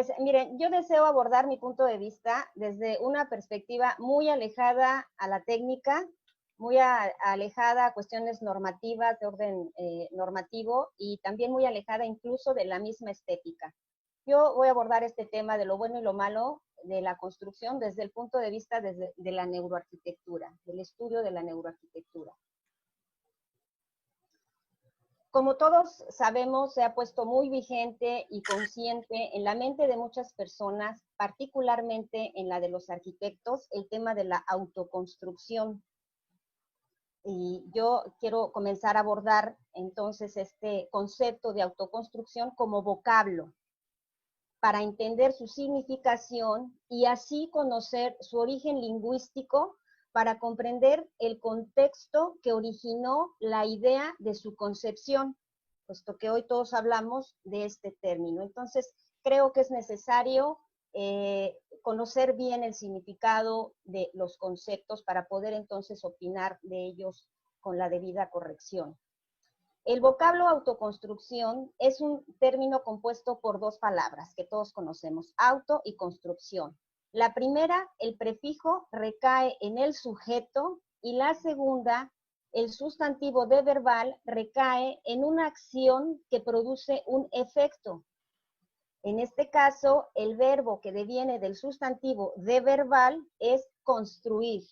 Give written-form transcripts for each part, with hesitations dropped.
Pues miren, yo deseo abordar mi punto de vista desde una perspectiva muy alejada a la técnica, muy alejada a cuestiones normativas, de orden normativo, y también muy alejada incluso de la misma estética. Yo voy a abordar este tema de lo bueno y lo malo de la construcción desde el punto de vista de la neuroarquitectura, del estudio de la neuroarquitectura. Como todos sabemos, se ha puesto muy vigente y consciente en la mente de muchas personas, particularmente en la de los arquitectos, el tema de la autoconstrucción. Y yo quiero comenzar a abordar entonces este concepto de autoconstrucción como vocablo, para entender su significación y así conocer su origen lingüístico, para comprender el contexto que originó la idea de su concepción, puesto que hoy todos hablamos de este término. Entonces, creo que es necesario conocer bien el significado de los conceptos para poder entonces opinar de ellos con la debida corrección. El vocablo autoconstrucción es un término compuesto por dos palabras que todos conocemos, auto y construcción. La primera, el prefijo, recae en el sujeto, y la segunda, el sustantivo de verbal, recae en una acción que produce un efecto. En este caso, el verbo que deviene del sustantivo de verbal es construir.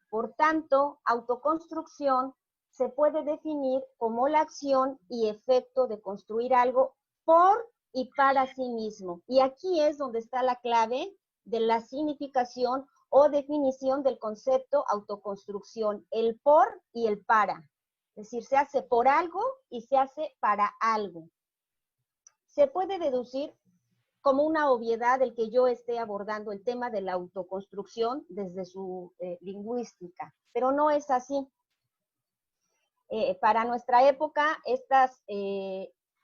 Por tanto, autoconstrucción se puede definir como la acción y efecto de construir algo por y para sí mismo. Y aquí es donde está la clave de la significación o definición del concepto autoconstrucción, el por y el para. Es decir, se hace por algo y se hace para algo. Se puede deducir como una obviedad el que yo esté abordando el tema de la autoconstrucción desde su lingüística, pero no es así. Para nuestra época, estas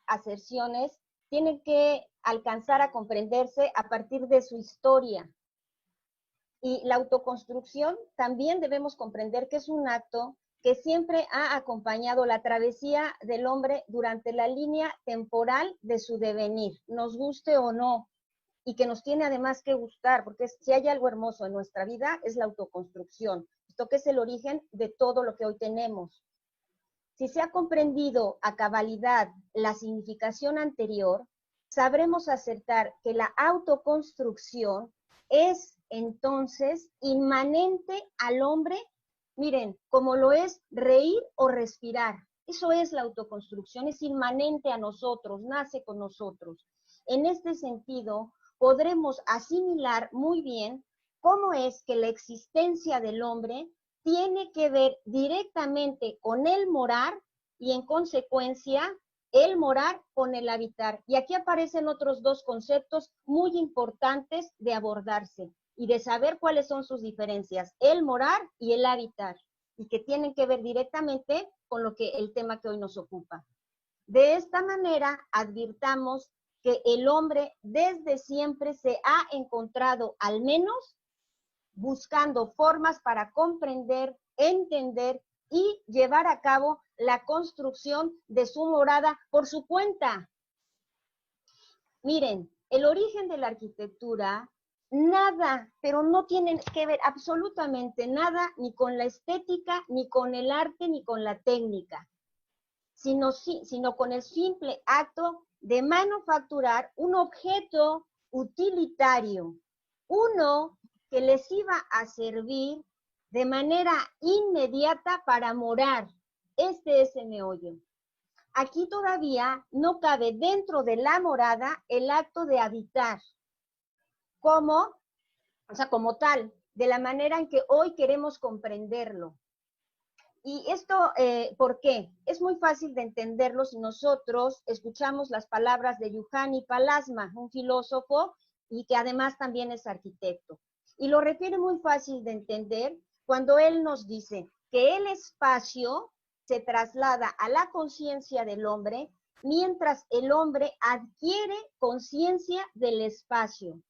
aserciones tienen que alcanzar a comprenderse a partir de su historia. Y la autoconstrucción también debemos comprender que es un acto que siempre ha acompañado la travesía del hombre durante la línea temporal de su devenir, nos guste o no, y que nos tiene además que gustar, porque si hay algo hermoso en nuestra vida es la autoconstrucción, esto que es el origen de todo lo que hoy tenemos. Si se ha comprendido a cabalidad la significación anterior, sabremos acertar que la autoconstrucción es entonces inmanente al hombre, miren, como lo es reír o respirar. Eso es la autoconstrucción, es inmanente a nosotros, nace con nosotros. En este sentido, podremos asimilar muy bien cómo es que la existencia del hombre tiene que ver directamente con el morar y en consecuencia el morar con el habitar. Y aquí aparecen otros dos conceptos muy importantes de abordarse y de saber cuáles son sus diferencias, el morar y el habitar, y que tienen que ver directamente con lo que el tema que hoy nos ocupa. De esta manera, advirtamos que el hombre desde siempre se ha encontrado, al menos, buscando formas para comprender, entender y llevar a cabo la construcción de su morada por su cuenta. Miren, el origen de la arquitectura, nada, pero no tiene que ver absolutamente nada ni con la estética, ni con el arte, ni con la técnica, sino con el simple acto de manufacturar un objeto utilitario, uno que les iba a servir de manera inmediata para morar. Este es el meollo. Aquí todavía no cabe dentro de la morada el acto de habitar, como tal, de la manera en que hoy queremos comprenderlo. Y esto, ¿por qué? Es muy fácil de entenderlo si nosotros escuchamos las palabras de Juhani Pallasmaa, un filósofo y que además también es arquitecto. Y lo refiere muy fácil de entender cuando él nos dice que el espacio se traslada a la conciencia del hombre mientras el hombre adquiere conciencia del espacio.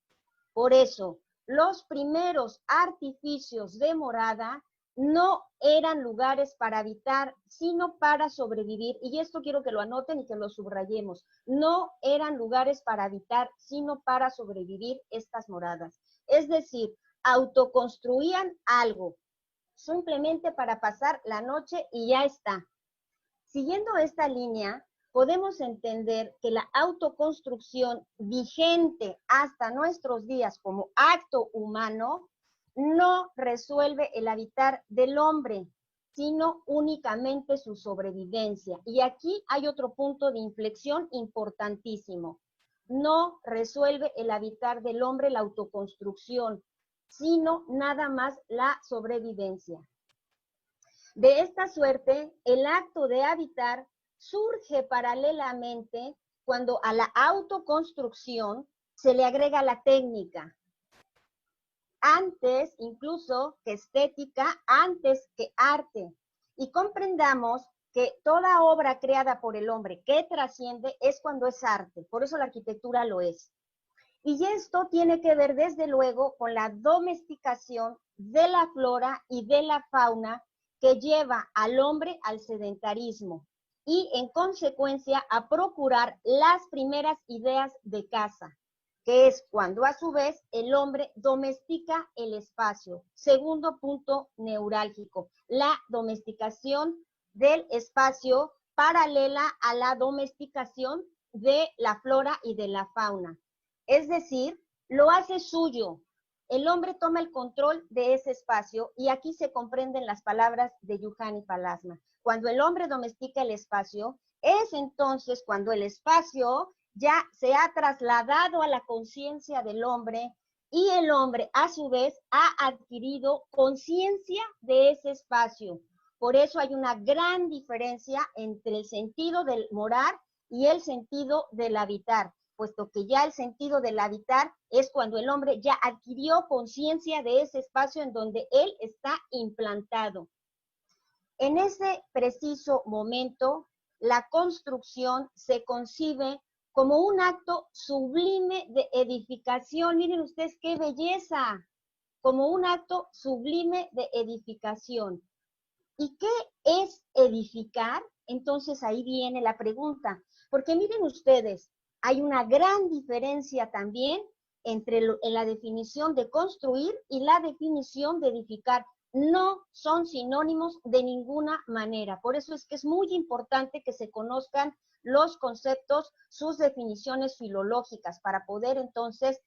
Por eso, los primeros artificios de morada no eran lugares para habitar, sino para sobrevivir. Y esto quiero que lo anoten y que lo subrayemos. No eran lugares para habitar, sino para sobrevivir estas moradas. Es decir, autoconstruían algo, simplemente para pasar la noche y ya está. Siguiendo esta línea, podemos entender que la autoconstrucción vigente hasta nuestros días como acto humano no resuelve el habitar del hombre, sino únicamente su sobrevivencia. Y aquí hay otro punto de inflexión importantísimo. No resuelve el habitar del hombre la autoconstrucción, sino nada más la sobrevivencia. De esta suerte, el acto de habitar surge paralelamente cuando a la autoconstrucción se le agrega la técnica. Antes incluso que estética, antes que arte. Y comprendamos que toda obra creada por el hombre que trasciende es cuando es arte. Por eso la arquitectura lo es. Y esto tiene que ver desde luego con la domesticación de la flora y de la fauna que lleva al hombre al sedentarismo y en consecuencia a procurar las primeras ideas de caza, que es cuando a su vez el hombre domestica el espacio. Segundo punto neurálgico, la domesticación del espacio paralela a la domesticación de la flora y de la fauna. Es decir, lo hace suyo. El hombre toma el control de ese espacio y aquí se comprenden las palabras de Juhani Pallasmaa. Cuando el hombre domestica el espacio, es entonces cuando el espacio ya se ha trasladado a la conciencia del hombre y el hombre a su vez ha adquirido conciencia de ese espacio. Por eso hay una gran diferencia entre el sentido del morar y el sentido del habitar, puesto que ya el sentido del habitar es cuando el hombre ya adquirió conciencia de ese espacio en donde él está implantado. En ese preciso momento, la construcción se concibe como un acto sublime de edificación. Miren ustedes qué belleza, como un acto sublime de edificación. ¿Y qué es edificar? Entonces ahí viene la pregunta, porque miren ustedes, hay una gran diferencia también entre la definición de construir y la definición de edificar. No son sinónimos de ninguna manera. Por eso es que es muy importante que se conozcan los conceptos, sus definiciones filológicas, para poder entonces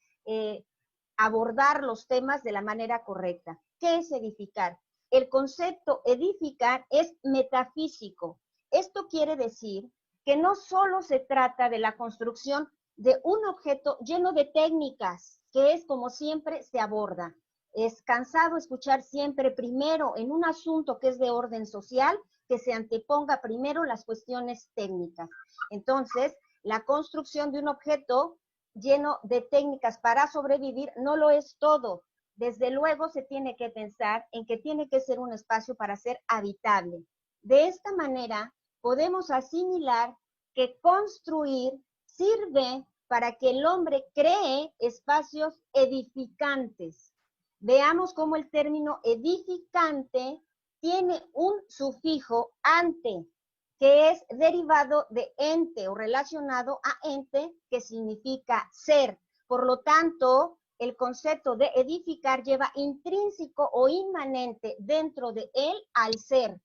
abordar los temas de la manera correcta. ¿Qué es edificar? El concepto edificar es metafísico. Esto quiere decir que no solo se trata de la construcción de un objeto lleno de técnicas, que es como siempre se aborda. Es cansado escuchar siempre primero en un asunto que es de orden social, que se anteponga primero las cuestiones técnicas. Entonces, la construcción de un objeto lleno de técnicas para sobrevivir no lo es todo. Desde luego se tiene que pensar en que tiene que ser un espacio para ser habitable. De esta manera, podemos asimilar que construir sirve para que el hombre cree espacios edificantes. Veamos cómo el término edificante tiene un sufijo ante, que es derivado de ente o relacionado a ente, que significa ser. Por lo tanto, el concepto de edificar lleva intrínseco o inmanente dentro de él al ser.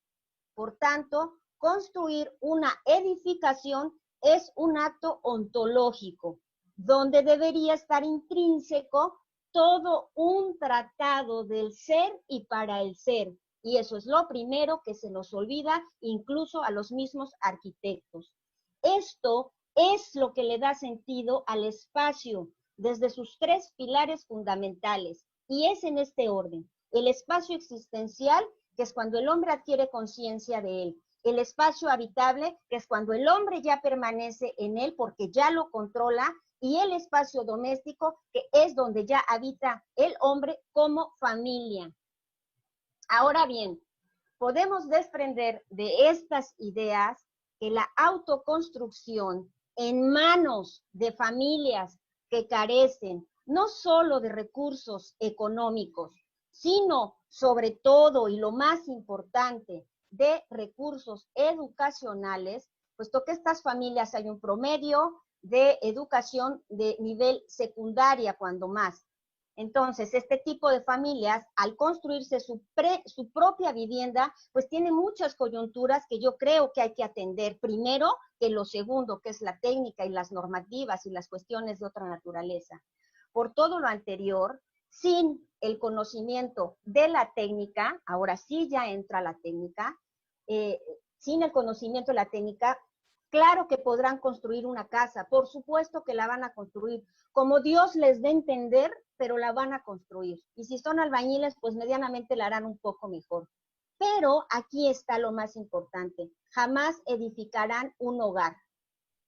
Por tanto, construir una edificación es un acto ontológico, donde debería estar intrínseco todo un tratado del ser y para el ser. Y eso es lo primero que se nos olvida incluso a los mismos arquitectos. Esto es lo que le da sentido al espacio desde sus tres pilares fundamentales, y es en este orden: el espacio existencial, que es cuando el hombre adquiere conciencia de él; el espacio habitable, que es cuando el hombre ya permanece en él porque ya lo controla; y el espacio doméstico, que es donde ya habita el hombre como familia. Ahora bien, podemos desprender de estas ideas que la autoconstrucción en manos de familias que carecen no solo de recursos económicos, sino sobre todo y lo más importante, de recursos educacionales, puesto que estas familias hay un promedio de educación de nivel secundaria, cuando más. Entonces, este tipo de familias, al construirse su propia vivienda, pues tiene muchas coyunturas que yo creo que hay que atender primero que lo segundo, que es la técnica y las normativas y las cuestiones de otra naturaleza. Por todo lo anterior, sin el conocimiento de la técnica, ahora sí ya entra la técnica, sin el conocimiento de la técnica, claro que podrán construir una casa, por supuesto que la van a construir, como Dios les dé a entender, pero la van a construir. Y si son albañiles, pues medianamente la harán un poco mejor. Pero aquí está lo más importante, jamás edificarán un hogar.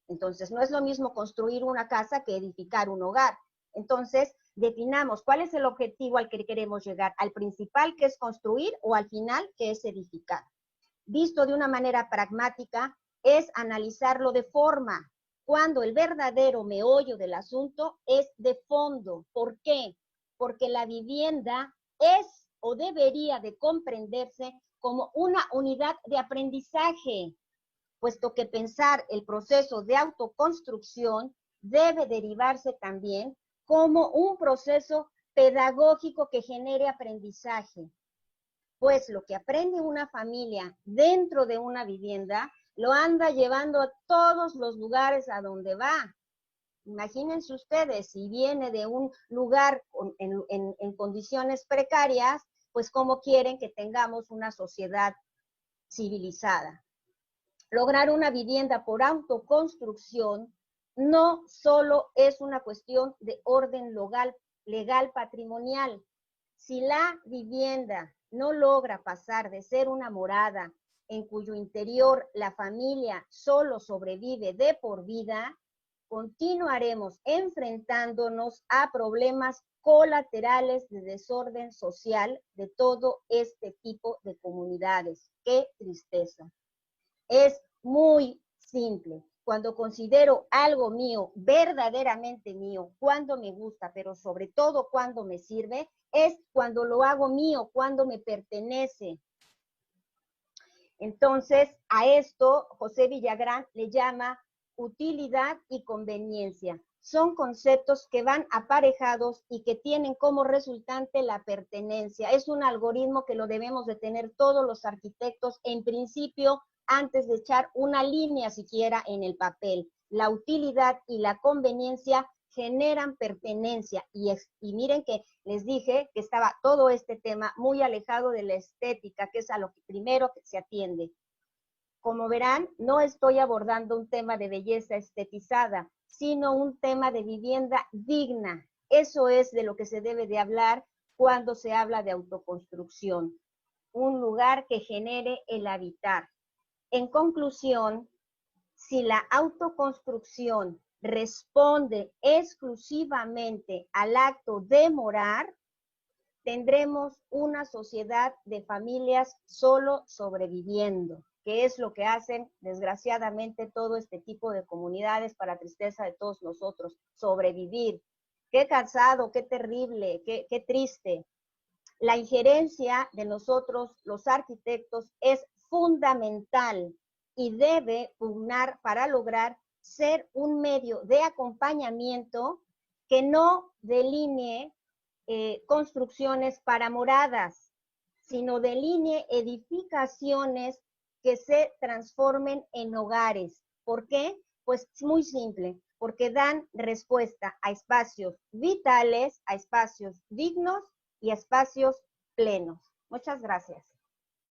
Entonces, no es lo mismo construir una casa que edificar un hogar. Entonces, definamos cuál es el objetivo al que queremos llegar, al principal, que es construir, o al final, que es edificar. Visto de una manera pragmática, es analizarlo de forma, cuando el verdadero meollo del asunto es de fondo. ¿Por qué? Porque la vivienda es o debería de comprenderse como una unidad de aprendizaje, puesto que pensar el proceso de autoconstrucción debe derivarse también como un proceso pedagógico que genere aprendizaje. Pues lo que aprende una familia dentro de una vivienda, lo anda llevando a todos los lugares a donde va. Imagínense ustedes, si viene de un lugar en condiciones precarias, pues cómo quieren que tengamos una sociedad civilizada. Lograr una vivienda por autoconstrucción no solo es una cuestión de orden legal patrimonial. Si la vivienda no logra pasar de ser una morada en cuyo interior la familia solo sobrevive de por vida, continuaremos enfrentándonos a problemas colaterales de desorden social de todo este tipo de comunidades. ¡Qué tristeza! Es muy simple. Cuando considero algo mío, verdaderamente mío, cuando me gusta, pero sobre todo cuando me sirve, es cuando lo hago mío, cuando me pertenece. Entonces, a esto José Villagrán le llama utilidad y conveniencia. Son conceptos que van aparejados y que tienen como resultante la pertenencia. Es un algoritmo que lo debemos de tener todos los arquitectos en principio, antes de echar una línea siquiera en el papel. La utilidad y la conveniencia generan pertenencia. Y miren que les dije que estaba todo este tema muy alejado de la estética, que es a lo que primero que se atiende. Como verán, no estoy abordando un tema de belleza estetizada, sino un tema de vivienda digna. Eso es de lo que se debe de hablar cuando se habla de autoconstrucción. Un lugar que genere el habitar. En conclusión, si la autoconstrucción responde exclusivamente al acto de morar, tendremos una sociedad de familias solo sobreviviendo, que es lo que hacen desgraciadamente todo este tipo de comunidades, para tristeza de todos nosotros, sobrevivir. Qué cansado, qué terrible, qué triste. La injerencia de nosotros, los arquitectos, es fundamental y debe pugnar para lograr ser un medio de acompañamiento que no delinee construcciones para moradas, sino delinee edificaciones que se transformen en hogares. ¿Por qué? Pues es muy simple, porque dan respuesta a espacios vitales, a espacios dignos y a espacios plenos. Muchas gracias.